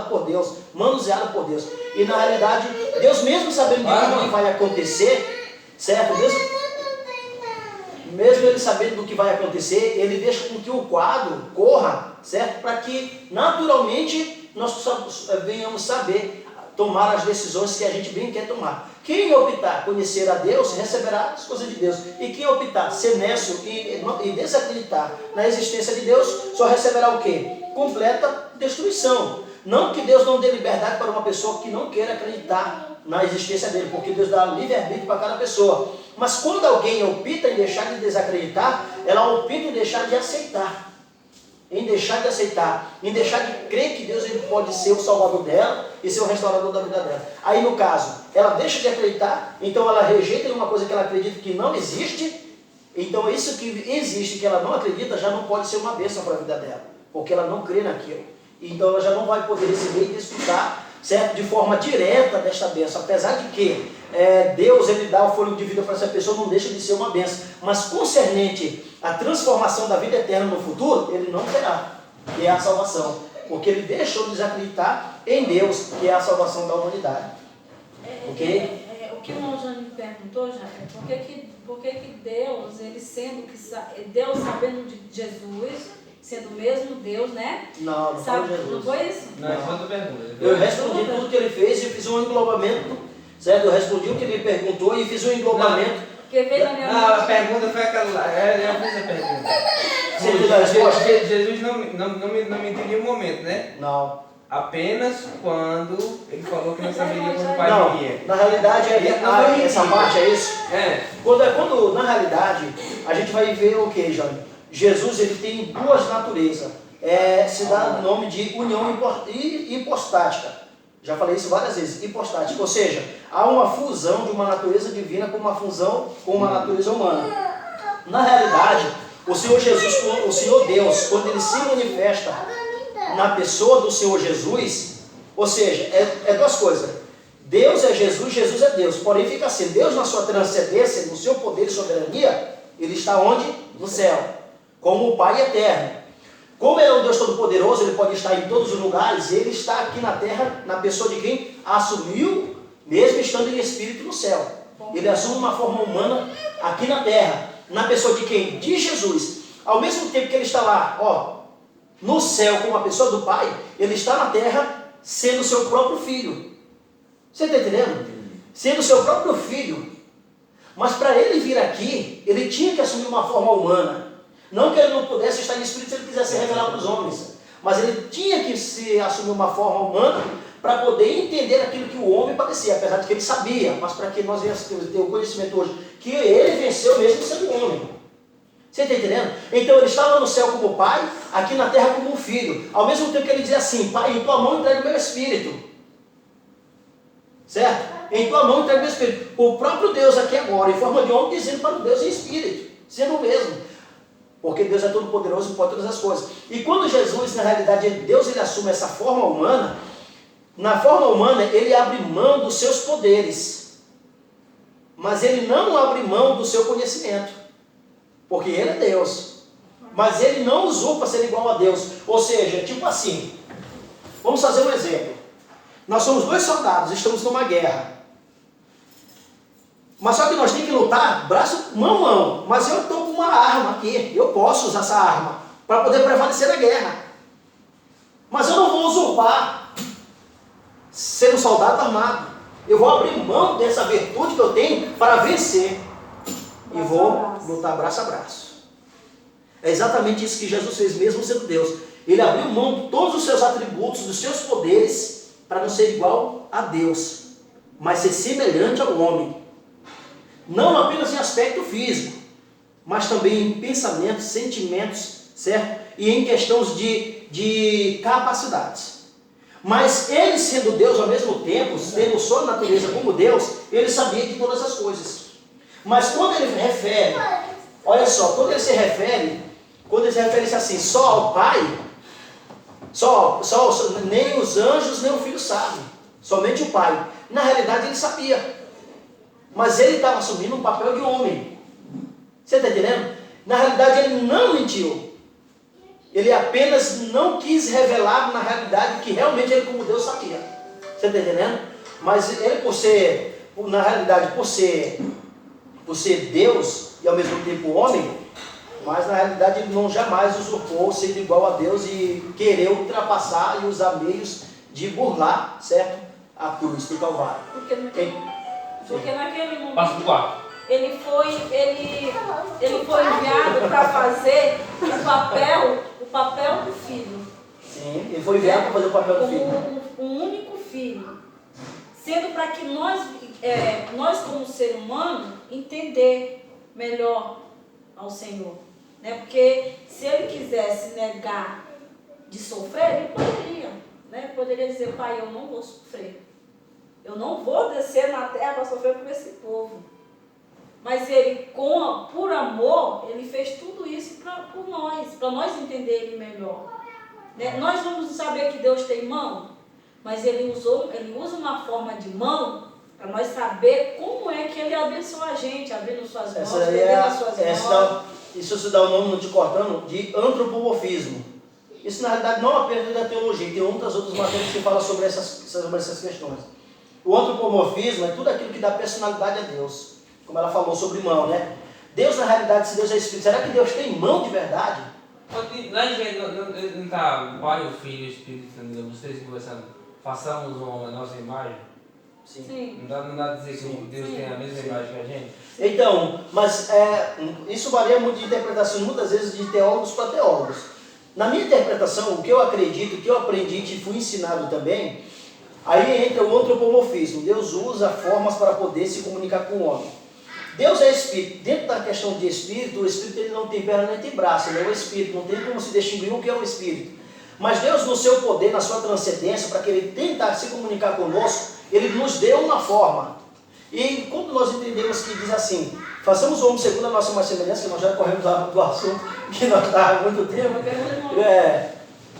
por Deus, manuseada por Deus. E na realidade, Deus mesmo sabendo de tudo que vai acontecer, certo? Mesmo ele sabendo do que vai acontecer, ele deixa com que o quadro corra, certo? Para que naturalmente nós venhamos saber tomar as decisões que a gente bem quer tomar. Quem optar conhecer a Deus, receberá as coisas de Deus. E quem optar ser nécio e desacreditar na existência de Deus, só receberá o quê? Completa destruição. Não que Deus não dê liberdade para uma pessoa que não queira acreditar na existência dele, porque Deus dá livre-arbítrio para cada pessoa. Mas quando alguém opta em deixar de desacreditar, ela opta em deixar de aceitar. Em deixar de aceitar, em deixar de crer que Deus ele pode ser o salvador dela e ser o restaurador da vida dela. Aí no caso, ela deixa de acreditar, então ela rejeita uma coisa que ela acredita que não existe. Então isso que existe, que ela não acredita, já não pode ser uma bênção para a vida dela, porque ela não crê naquilo. Então ela já não vai poder receber e desfrutar, certo? De forma direta desta bênção, apesar de que Deus ele dá o fôlego de vida para essa pessoa, não deixa de ser uma bênção. Mas concernente à transformação da vida eterna no futuro, ele não terá, que é a salvação, porque ele deixou de desacreditar em Deus, que é a salvação da humanidade. Ok? O que o irmão Jânio me perguntou, já é por que Deus, ele sendo Deus sabendo de Jesus, sendo o mesmo Deus, né? Não foi Jesus. Não foi isso? Não, é outra pergunta. Eu respondi tudo que ele fez e fiz um englobamento, certo? Eu respondi o que ele perguntou e fiz um englobamento. Porque veio na minha Não, a pergunta foi aquela lá. Eu fiz a pergunta. Você fez a resposta? Jesus não me entendia um momento, né? Não. Apenas quando ele falou que não saberia quando o pai Não, viria. na realidade, essa parte é isso. Quando na realidade, a gente vai ver o que, Jânio? Jesus ele tem duas naturezas. Se dá o nome de união hipostática. Já falei isso várias vezes, hipostática. Ou seja, há uma fusão de uma natureza divina com uma fusão com uma natureza humana. Na realidade, o Senhor Jesus, o Senhor Deus, quando ele se manifesta na pessoa do Senhor Jesus, ou seja, duas coisas. Deus é Jesus, Jesus é Deus. Porém fica assim, Deus na sua transcendência, no seu poder e soberania, ele está onde? No céu, como o Pai eterno. Como ele é um Deus todo-poderoso, ele pode estar em todos os lugares, ele está aqui na terra, na pessoa de quem assumiu, mesmo estando em espírito no céu. Ele assume uma forma humana aqui na terra, na pessoa de quem? De Jesus. Ao mesmo tempo que ele está lá, no céu como a pessoa do Pai, ele está na terra sendo seu próprio filho. Você está entendendo? Sendo seu próprio filho. Mas para ele vir aqui, ele tinha que assumir uma forma humana. Não que ele não pudesse estar em espírito se ele quisesse revelar para os homens. Mas ele tinha que assumir uma forma humana para poder entender aquilo que o homem padecia. Apesar de que ele sabia, mas para que nós venhamos ter o conhecimento hoje, que ele venceu mesmo sendo homem. Você está entendendo? Então ele estava no céu como pai, aqui na terra como um filho. Ao mesmo tempo que ele dizia assim, Pai, em tua mão entrego o meu espírito. Certo? Em tua mão entrego o meu espírito. O próprio Deus aqui agora, em forma de homem, dizendo para o Deus em espírito, sendo o mesmo. Porque Deus é todo poderoso e pode todas as coisas. E quando Jesus, na realidade, Deus ele assume essa forma humana, na forma humana ele abre mão dos seus poderes. Mas ele não abre mão do seu conhecimento. Porque ele é Deus. Mas ele não usou para ser igual a Deus. Ou seja, tipo assim, vamos fazer um exemplo. Nós somos dois soldados, estamos numa guerra. Mas só que nós temos que lutar mão a mão. Mas eu estou com uma arma aqui. Eu posso usar essa arma para poder prevalecer na guerra. Mas eu não vou usurpar ser um soldado armado. Eu vou abrir mão dessa virtude que eu tenho para vencer. E vou lutar braço a braço. É exatamente isso que Jesus fez, mesmo sendo Deus. Ele abriu mão de todos os seus atributos, dos seus poderes, para não ser igual a Deus, mas ser semelhante ao homem. Não apenas em aspecto físico, mas também em pensamentos, sentimentos, certo? E em questões de capacidades. Mas ele sendo Deus ao mesmo tempo, tendo sua natureza como Deus, ele sabia de todas as coisas. Mas quando ele refere, olha só, quando ele se refere assim, só ao Pai, nem os anjos, nem o Filho sabem, somente o Pai. Na realidade ele sabia, mas ele estava assumindo um papel de homem. Você está entendendo? Na realidade ele não mentiu. Ele apenas não quis revelar na realidade que realmente ele como Deus sabia. Você está entendendo? Mas ele na realidade, por ser Deus e ao mesmo tempo homem, mas na realidade ele não jamais usurpou sendo igual a Deus e querer ultrapassar e usar meios de burlar, certo? A cruz do Calvário. Porque naquele momento Passa pro quarto. ele foi enviado para fazer o papel do filho. Sim, ele foi enviado para fazer o papel do filho. Como um único filho. Sendo para que nós como ser humano, entender melhor ao Senhor. Né? Porque se ele quisesse negar de sofrer, ele poderia. Né? Poderia dizer, pai, eu não vou sofrer. Eu não vou descer na terra para sofrer por esse povo. Mas ele, por amor, ele fez tudo isso para nós entender ele melhor. Né? Nós vamos saber que Deus tem mão, mas ele usa uma forma de mão para nós saber como é que ele abençoa a gente, abrindo suas mãos, estendendo as suas mãos. Isso se dá o nome, não te cortando, de antropomorfismo. Isso na realidade não é apenas da teologia, tem muitas outras matérias que falam sobre essas questões. O antropomorfismo é tudo aquilo que dá personalidade a Deus, como ela falou sobre mão, né? Deus, na realidade, se Deus é Espírito, será que Deus tem mão de verdade? Lá não está o Pai, o Filho e o Espírito Santo, vocês conversando, façamos uma nossa imagem? Sim. Não dá a dizer que Deus tem a mesma imagem que a gente? Então, mas isso varia muito de interpretações, muitas vezes de teólogos para teólogos. Na minha interpretação, o que eu acredito, o que eu aprendi e fui ensinado também, aí entra o antropomorfismo. Deus usa formas para poder se comunicar com o homem. Deus é Espírito. Dentro da questão de Espírito, o Espírito ele não tem perna nem tem braço, ele é o Espírito, não tem como se distinguir o que é o Espírito. Mas Deus, no seu poder, na sua transcendência, para que Ele tentar se comunicar conosco, Ele nos deu uma forma. E quando nós entendemos que diz assim, façamos o homem segundo a nossa mais semelhança, que nós já corremos do assunto, que nós estávamos há muito tempo.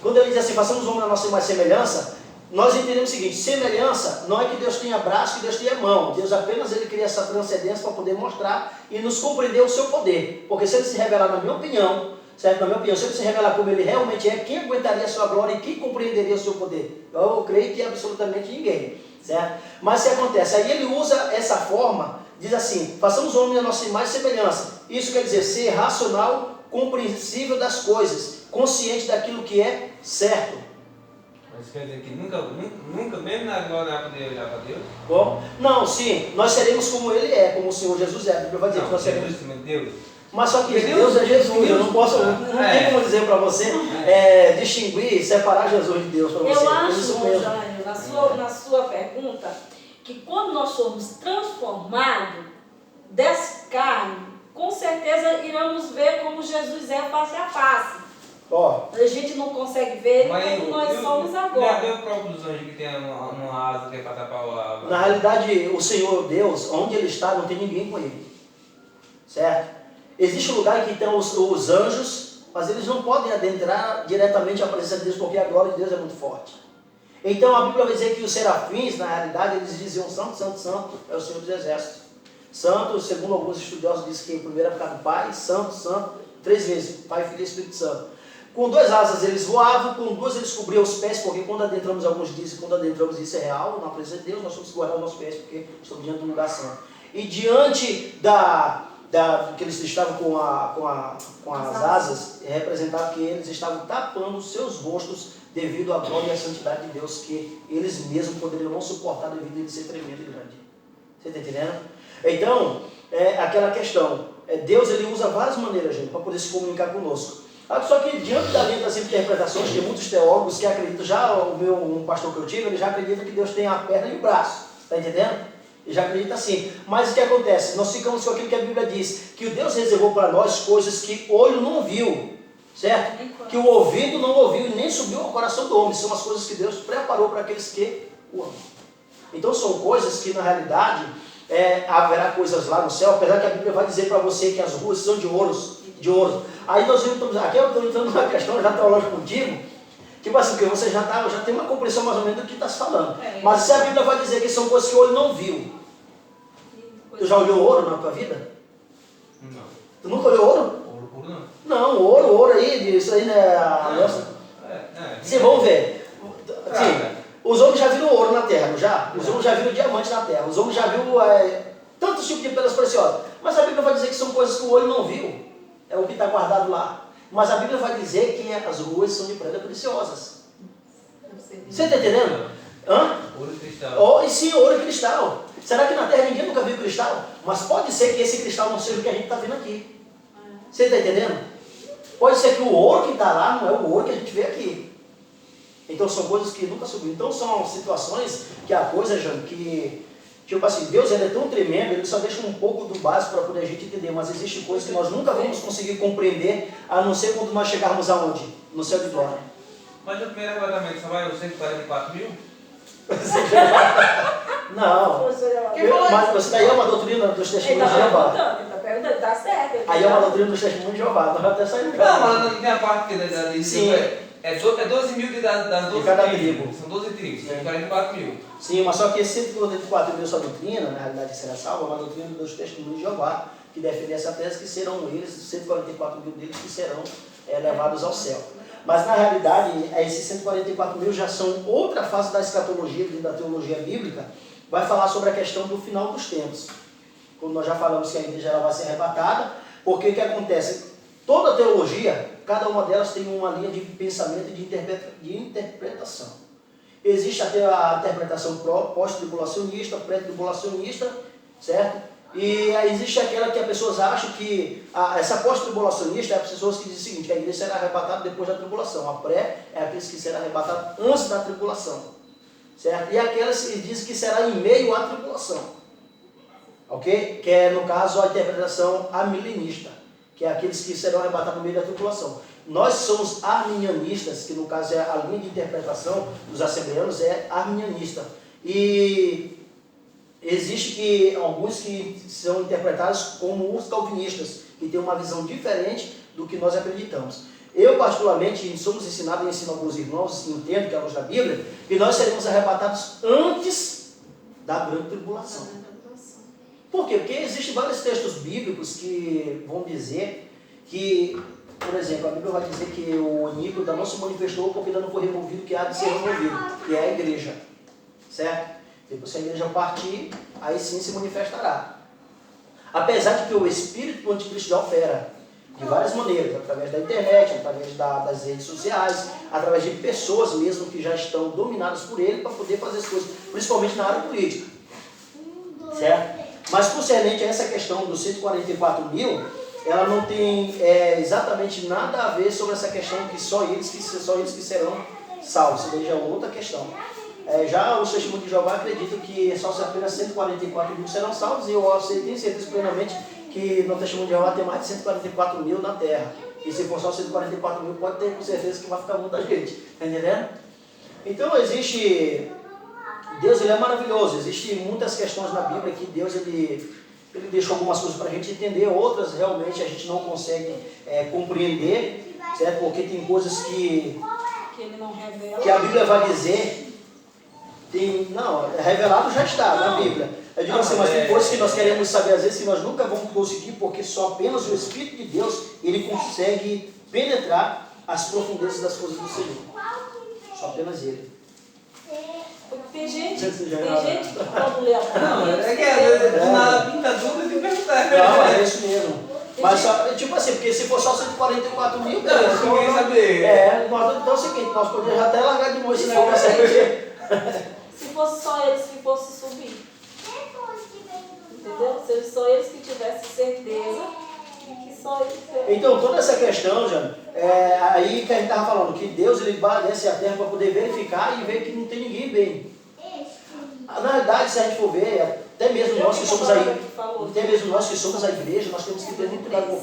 Quando ele diz assim, façamos o homem na nossa mais semelhança, nós entendemos o seguinte, semelhança não é que Deus tenha braço, que Deus tenha mão. Deus apenas ele cria essa transcendência para poder mostrar e nos compreender o seu poder. Porque se ele se revelar, na minha opinião, certo? Na minha opinião, se ele se revelar como ele realmente é, quem aguentaria a sua glória e quem compreenderia o seu poder? Eu creio que absolutamente ninguém, certo? Mas o que acontece? Aí ele usa essa forma, diz assim, façamos o homem a nossa imagem e semelhança. Isso quer dizer ser racional, compreensível das coisas, consciente daquilo que é certo. Mas quer dizer que nunca mesmo na glória vai poder olhar para Deus? Bom, não, sim, nós seremos como ele é, como o Senhor Jesus é. A Bíblia vai dizer que nós seremos. Deus. Mas só que Deus é Jesus, eu não posso, não tem como dizer para você distinguir, separar Jesus de Deus para você. Eu acho, Jânio, na sua pergunta, que quando nós somos transformados dessa carne, com certeza iremos ver como Jesus é face a face. A gente não consegue ver ele como nós somos agora. Não é o próprio dos anjos que tem uma asa que é para tapar o ar. Na realidade, o Senhor Deus, onde Ele está, não tem ninguém com Ele. Certo? Existe um lugar que tem os anjos, mas eles não podem adentrar diretamente à presença de Deus, porque a glória de Deus é muito forte. Então a Bíblia vai dizer que os serafins, na realidade, eles diziam Santo, Santo, Santo, é o Senhor dos Exércitos. Santo, segundo alguns estudiosos, diz que primeiro é por causa do Pai, Santo, Santo, 3 vezes, Pai, Filho e Espírito Santo. Com 2 asas eles voavam, com 2 eles cobriam os pés, porque quando adentramos, alguns dizem, quando adentramos isso é real, na presença de Deus, nós temos que guardar os nossos pés, porque estamos diante de um lugar santo. E diante que eles estavam com as asas, representava que eles estavam tapando os seus rostos devido à glória e à santidade de Deus, que eles mesmos poderiam não suportar devido a ele ser tremendo e grande. Você está entendendo? Então, aquela questão, Deus ele usa várias maneiras, gente, para poder se comunicar conosco. Só que diante das interpretações, tem muitos teólogos que acreditam, já um pastor que eu tive, ele já acredita que Deus tem a perna e o braço, está entendendo? Ele já acredita assim. Mas o que acontece? Nós ficamos com aquilo que a Bíblia diz, que o Deus reservou para nós coisas que o olho não viu, certo? Que o ouvido não ouviu e nem subiu ao coração do homem. São as coisas que Deus preparou para aqueles que o amam. Então são coisas que na realidade haverá coisas lá no céu, apesar que a Bíblia vai dizer para você que as ruas são de ouro. Aí nós estamos aqui, eu estou entrando numa questão já teológica contigo, tipo assim, que você já tem uma compreensão mais ou menos do que está se falando. Mas se a Bíblia vai dizer que são coisas que o olho não viu, tu já olhou ouro na tua vida? Não. Tu nunca olhou ouro? O Ouro não? Não, ouro aí, isso aí, né? A nossa. Vocês vão ver. Sim, os homens já viram ouro na terra, não já? Os homens já viram diamante na terra. Os homens já viram tantos tipos de pedras preciosas. Mas a Bíblia vai dizer que são coisas que o olho não viu. É o que está guardado lá. Mas a Bíblia vai dizer que as ruas são de pedras preciosas. Você está entendendo? Hã? Ouro e cristal. E sim, ouro e cristal. Será que na terra ninguém nunca viu cristal? Mas pode ser que esse cristal não seja o que a gente está vendo aqui. Você está entendendo? Pode ser que o ouro que está lá não é o ouro que a gente vê aqui. Então são coisas que nunca subiram. Então são situações que a coisa, Jânio, que tipo assim, Deus ele é tão tremendo, ele só deixa um pouco do básico para poder a gente entender, mas existem coisas que nós nunca vamos conseguir compreender, a não ser quando nós chegarmos aonde? No céu de glória. Mas o primeiro arrebatamento só vai os 144 mil? Não. Mas isso daí é uma doutrina dos testemunhos de Jeová. Ele está perguntando, está certo. Aí é uma doutrina dos testemunhos de Jeová, nós até saímos. Não, mas não tem a parte que ele sim. É 12 mil das 12 de cada tribos. tribo. São 12 tribos, são 44 mil. Sim, mas só que esse 144 mil, essa doutrina, na realidade que será salva, é uma doutrina dos testemunhos de Jeová, que defende essa tese que serão eles, 144 mil deles, que serão levados ao céu. Mas na realidade, esses 144 mil já são outra fase da escatologia, da teologia bíblica, vai falar sobre a questão do final dos tempos. Quando nós já falamos que a igreja ela vai ser arrebatada, porque o que acontece? Toda teologia, cada uma delas tem uma linha de pensamento e de interpretação. Existe até a interpretação pós-tribulacionista, pré-tribulacionista, certo? E existe aquela que as pessoas acham que essa pós-tribulacionista é as pessoas que dizem o seguinte, que a igreja será arrebatada depois da tribulação. A pré é aqueles que serão arrebatados antes da tribulação, certo? E aquelas que dizem que será em meio à tribulação, ok? Que é, no caso, a interpretação amilenista, que é aqueles que serão arrebatados no meio da tribulação. Nós somos arminianistas, que no caso é a linha de interpretação dos assembleanos é arminianista. E existe que alguns que são interpretados como os calvinistas, que têm uma visão diferente do que nós acreditamos. Eu, particularmente, somos ensinados, e ensino alguns irmãos, entendo que é a luz da Bíblia, que nós seremos arrebatados antes da grande tribulação. Por quê? Porque existem vários textos bíblicos que vão dizer que, por exemplo, a Bíblia vai dizer que o iniquo ainda não se manifestou porque ainda não foi removido, que há de ser removido, que é a igreja, certo? Depois se a igreja partir, aí sim se manifestará. Apesar de que o espírito do anticristo já opera de várias maneiras, através da internet, através das redes sociais, através de pessoas mesmo que já estão dominadas por ele para poder fazer as coisas, principalmente na área política, certo? Mas concernente a essa questão dos 144 mil, ela não tem exatamente nada a ver sobre essa questão que só eles que serão salvos. Isso daí já é outra questão. Já os testemunhos de Jeová acreditam que só apenas 144 mil serão salvos, e eu tenho certeza plenamente que no testemunho de Jeová tem mais de 144 mil na terra. E se for só 144 mil, pode ter com certeza que vai ficar muita gente. Está entendendo? Então existe... Deus ele é maravilhoso. Existem muitas questões na Bíblia que Deus ele deixou algumas coisas para a gente entender, outras realmente a gente não consegue compreender, certo? Porque tem coisas que ele não revela, que a Bíblia vai dizer... revelado já está na Bíblia. Eu digo assim, mas tem coisas que nós queremos saber às vezes que nós nunca vamos conseguir, porque só apenas o Espírito de Deus ele consegue penetrar as profundezas das coisas do Senhor. Só apenas Ele. Tem gente que quando lê a palavra... Não, é que na pinta dúvida de perguntar. Não, é isso mesmo. Mas só, tipo assim, porque se for só 144 mil, beleza. Não, ninguém saber. Então é o seguinte, nós podemos até largar de mão esse negócio aí. Se fosse só eles que fossem subir. Entendeu? Se só eles que tivessem certeza de que só eles... Então, toda essa questão, Jânio, aí que a gente estava falando, que Deus ele desce a terra para poder verificar e ver que não tem ninguém bem. Na realidade, se a gente for ver, até mesmo nós que somos a igreja, nós temos que ter muito cuidado, porque